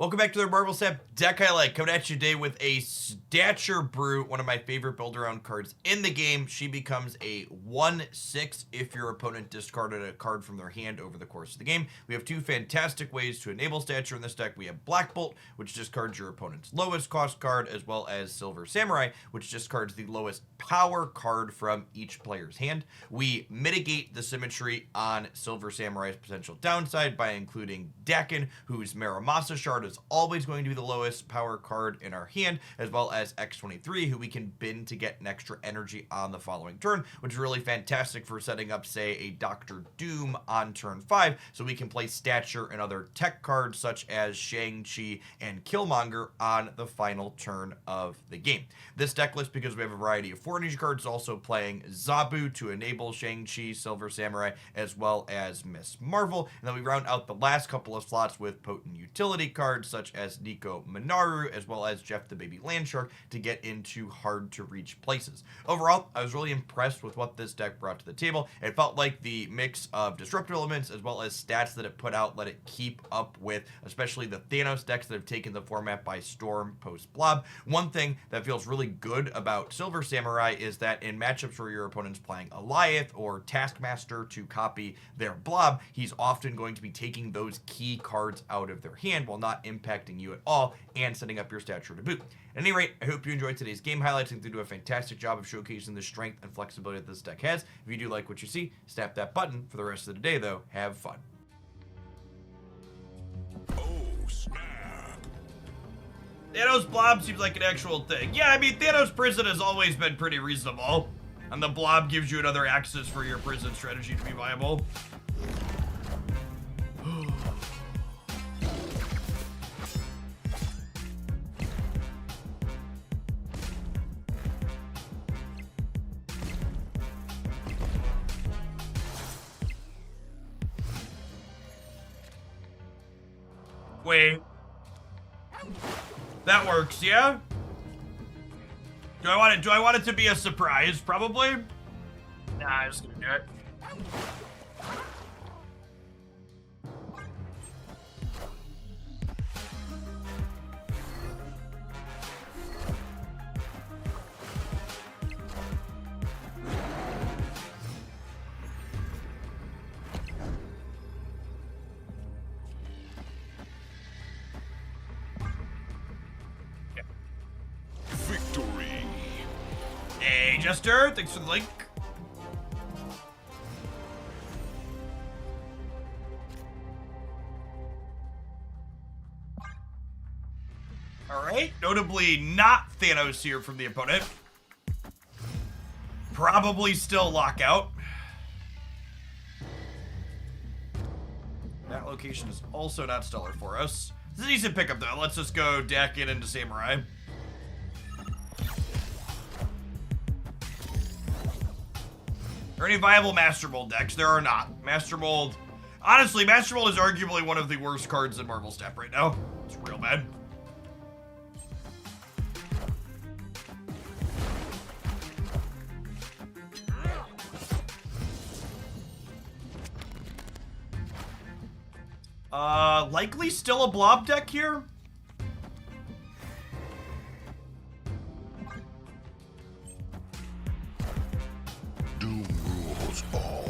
Welcome back to the Marvel Snap deck highlight, coming at you today with a Stature Brute, one of my favorite build-around cards in the game. She becomes a 1/6 if your opponent discarded a card from their hand over the course of the game. We have two fantastic ways to enable Stature in this deck. We have Black Bolt, which discards your opponent's lowest cost card, as well as Silver Samurai, which discards the lowest power card from each player's hand. We mitigate the symmetry on Silver Samurai's potential downside by including Dakin, whose Maramasa Shard is always going to be the lowest power card in our hand, as well as X23, who we can bin to get an extra energy on the following turn, which is really fantastic for setting up, say, a Doctor Doom on turn 5, so we can play Stature and other tech cards such as Shang-Chi and Killmonger on the final turn of the game. This deck list, because we have a variety of 4 energy cards, is also playing Zabu to enable Shang-Chi, Silver Samurai, as well as Miss Marvel, and then we round out the last couple of slots with potent utility cards such as Nico Minoru, as well as Jeff the Baby Landshark, to get into hard-to-reach places. Overall, I was really impressed with what this deck brought to the table. It felt like the mix of disruptor elements as well as stats that it put out let it keep up with, especially the Thanos decks that have taken the format by storm post-Blob. One thing that feels really good about Silver Samurai is that in matchups where your opponent's playing Goliath or Taskmaster to copy their Blob, he's often going to be taking those key cards out of their hand while not impacting you at all and setting up your Stature to boot. At any rate, I hope you enjoyed today's game highlights. I think they do a fantastic job of showcasing the strength and flexibility that this deck has. If you do like what you see, snap that button. For the rest of the day, though, have fun. Oh, snap. Thanos Blob seems like an actual thing. Yeah, I mean, Thanos Prison has always been pretty reasonable, and the Blob gives you another axis for your prison strategy to be viable. Wait. That works, yeah? Do I want it to be a surprise? Probably. Nah, I'm just gonna do it. Victory. Hey, Jester, thanks for the link. Alright, notably not Thanos here from the opponent. Probably still Lockout. That location is also not stellar for us. This is a decent pickup though. Let's just go Dakin into Samurai. Are any viable Master Mold decks? There are not. Master Mold, honestly, Master Mold is arguably one of the worst cards in Marvel Snap right now. It's real bad. Likely still a Blob deck here. Doom rules all.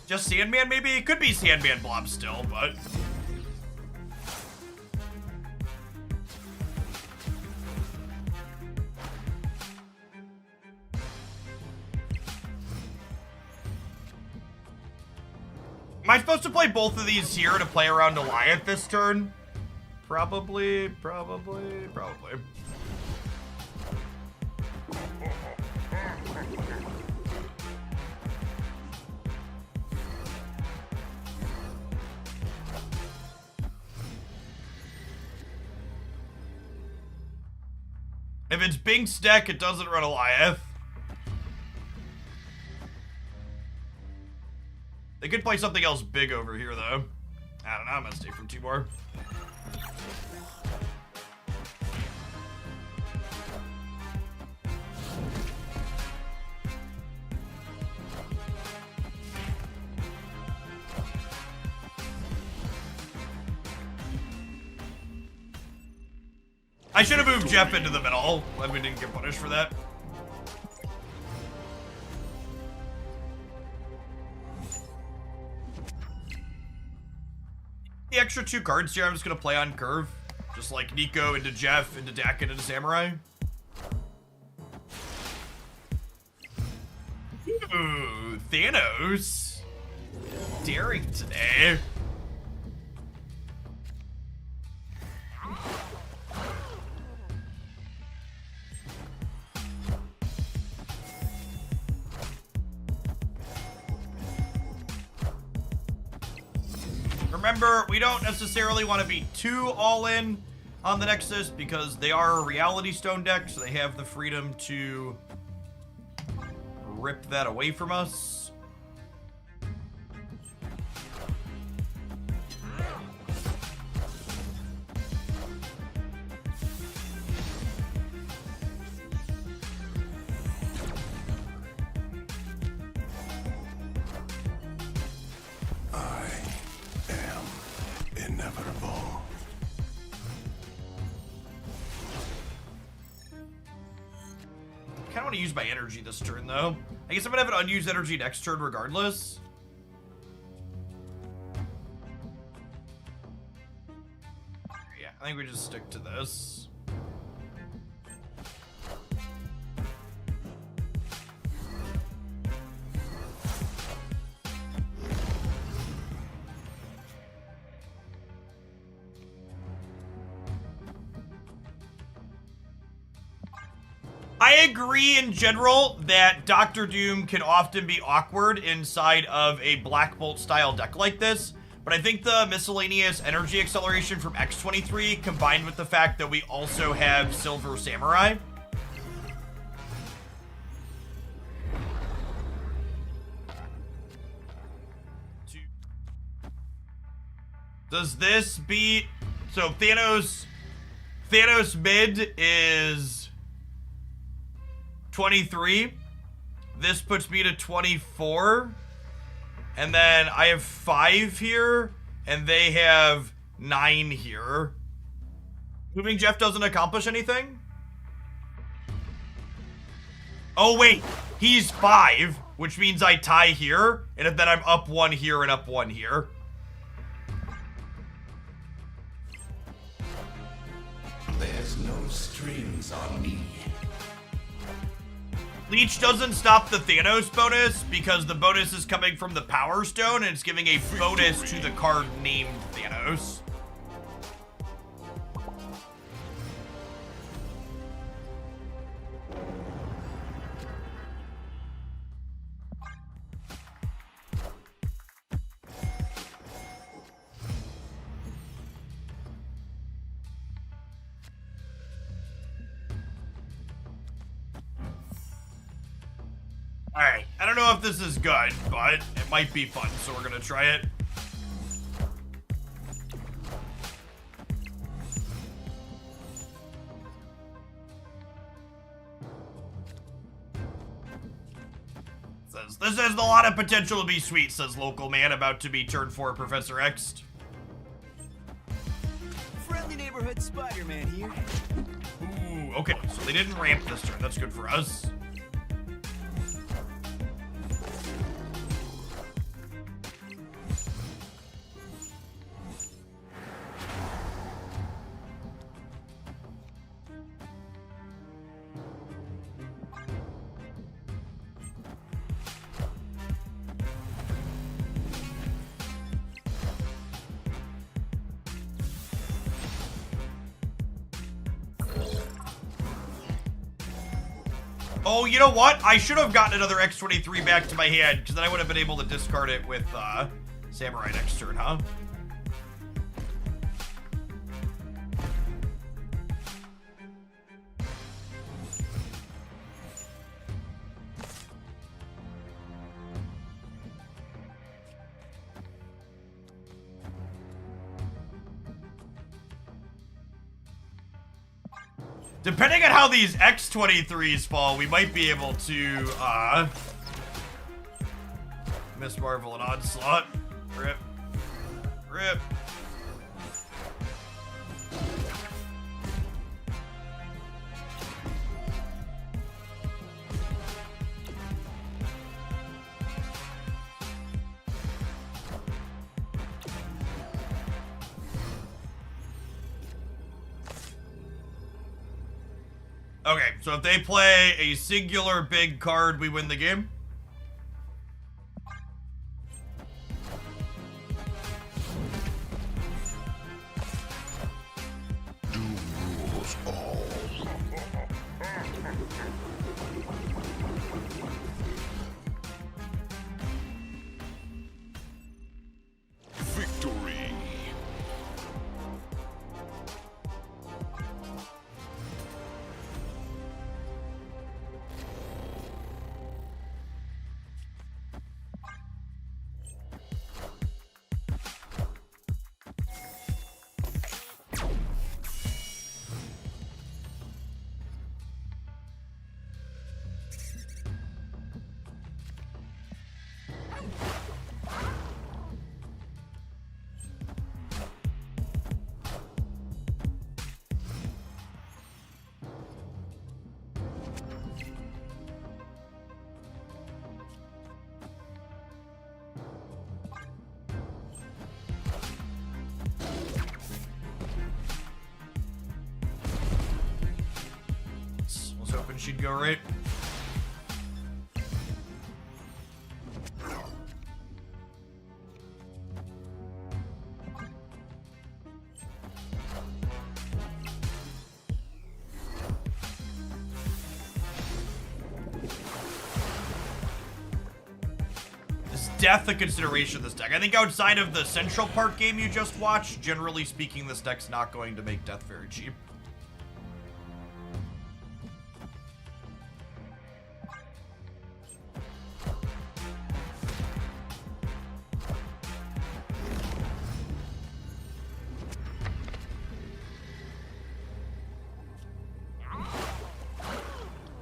Just Sandman, maybe? It could be Sandman Blob still, but... Am I supposed to play both of these here to play around Goliath this turn? Probably. If it's Bink's deck, it doesn't run Goliath. They could play something else big over here, though. I don't know, I'm gonna stay from 2 more. I should have moved Jeff into the middle. Glad we didn't get punished for that. The extra 2 cards here, I'm just gonna play on curve. Just like Nico into Jeff, into Dak, into Samurai. Ooh, Thanos. Daring today. Remember, we don't necessarily want to be too all-in on the Nexus because they are a Reality Stone deck, so they have the freedom to rip that away from us. Inevitable. I kind of want to use my energy this turn, though. I guess I'm going to have an unused energy next turn regardless. Yeah, I think we just stick to this. I agree in general that Doctor Doom can often be awkward inside of a Black Bolt style deck like this, but I think the miscellaneous energy acceleration from X23 combined with the fact that we also have Silver Samurai. Does this beat... So Thanos mid is 23. This puts me to 24. And then I have 5 here, and they have 9 here. Moving Jeff doesn't accomplish anything? Oh, wait. He's 5, which means I tie here, and then I'm up 1 here and up 1 here. There's no strings on me. Leech doesn't stop the Thanos bonus because the bonus is coming from the Power Stone and it's giving a bonus to the card named Thanos. Alright, I don't know if this is good, but it might be fun, so we're gonna try it. Says, this has a lot of potential to be sweet, says local man about to be turn 4 Professor X. Friendly neighborhood Spider-Man here. Ooh, okay, so they didn't ramp this turn, that's good for us. Oh, you know what? I should have gotten another X23 back to my hand, because then I would have been able to discard it with Samurai next turn, huh? Depending on how these X23s fall, we might be able to, Miss Marvel and Onslaught. Rip. Rip. Okay, so if they play a singular big card, we win the game. Victory. Was hoping she'd go right. Is death a consideration of this deck? I think outside of the Central Park game you just watched, generally speaking, this deck's not going to make death very cheap.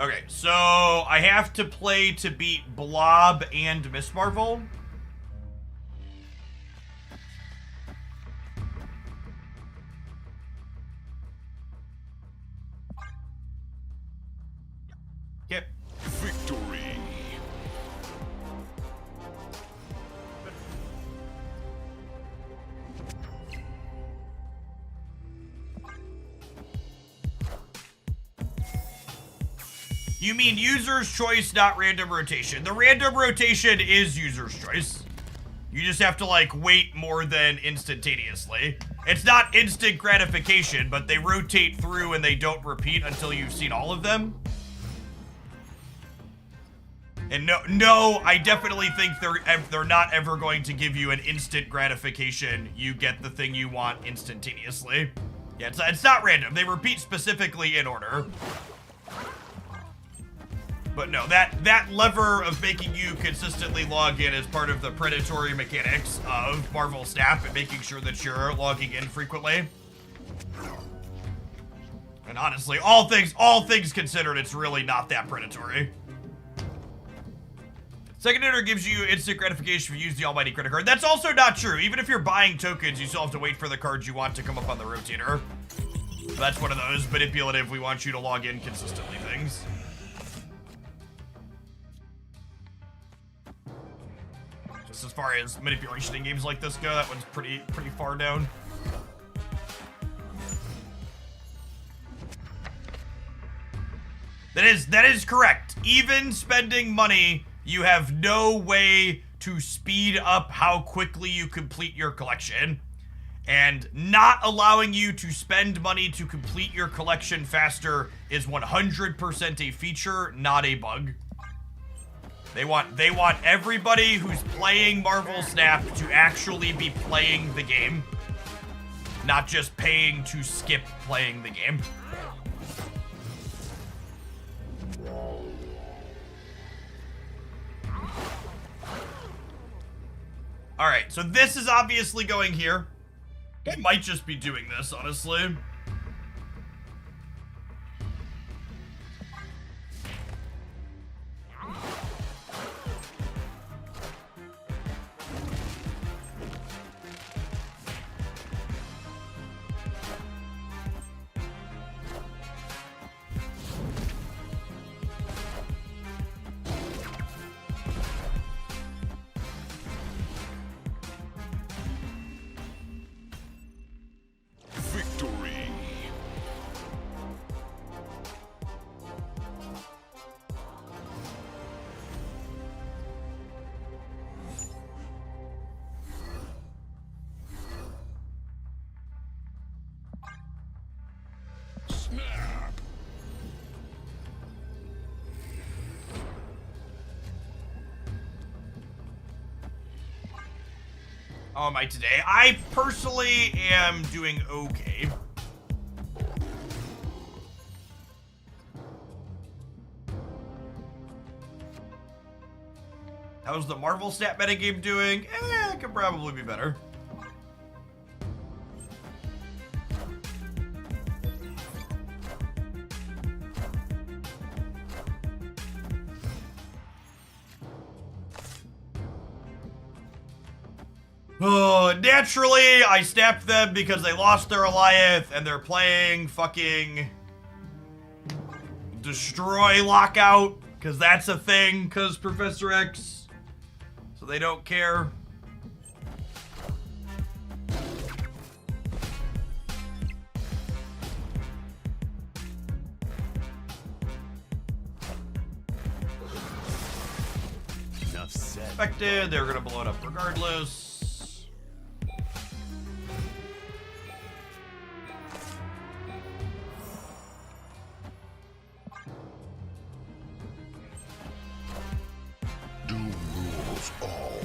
Okay, so I have to play to beat Blob and Miss Marvel. Yep. Victory. You mean user's choice, not random rotation. The random rotation is user's choice. You just have to, like, wait more than instantaneously. It's not instant gratification, but they rotate through and they don't repeat until you've seen all of them. And no, I definitely think they're not ever going to give you an instant gratification. You get the thing you want instantaneously. Yeah, it's not random. They repeat specifically in order. But no, that lever of making you consistently log in is part of the predatory mechanics of Marvel Snap and making sure that you're logging in frequently. And honestly, all things considered, it's really not that predatory. Second hitter gives you instant gratification if you use the almighty credit card. That's also not true. Even if you're buying tokens, you still have to wait for the cards you want to come up on the rotator. That's one of those manipulative, we want you to log in consistently things. Just as far as manipulation in games like this go, that one's pretty far down. That is correct. Even spending money, you have no way to speed up how quickly you complete your collection. And not allowing you to spend money to complete your collection faster is 100% a feature, not a bug. They want everybody who's playing Marvel Snap to actually be playing the game, not just paying to skip playing the game. Alright, so this is obviously going here. I might just be doing this, honestly. Victory. How am I today? I personally am doing okay. How's the Marvel stat metagame doing? It could probably be better. Oh, naturally, I snapped them because they lost their Goliath and they're playing fucking Destroy Lockout, because that's a thing, because Professor X. So they don't care. Enough said. Expected, they're gonna blow it up regardless. Doom rules all.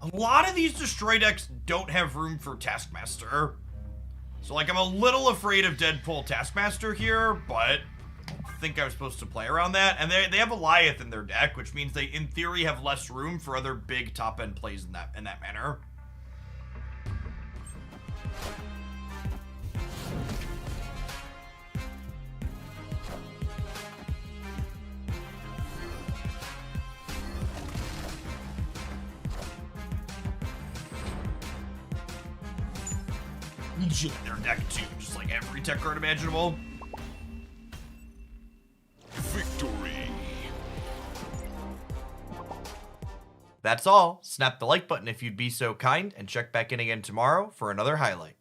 A lot of these Destroy decks don't have room for Taskmaster. So, like, I'm a little afraid of Deadpool Taskmaster here, but I think I'm supposed to play around that. And they have Goliath in their deck, which means they, in theory, have less room for other big top-end plays in that manner. Shit, their deck too, just like every tech card imaginable. Victory. That's all. Snap the like button if you'd be so kind, and check back in again tomorrow for another highlight.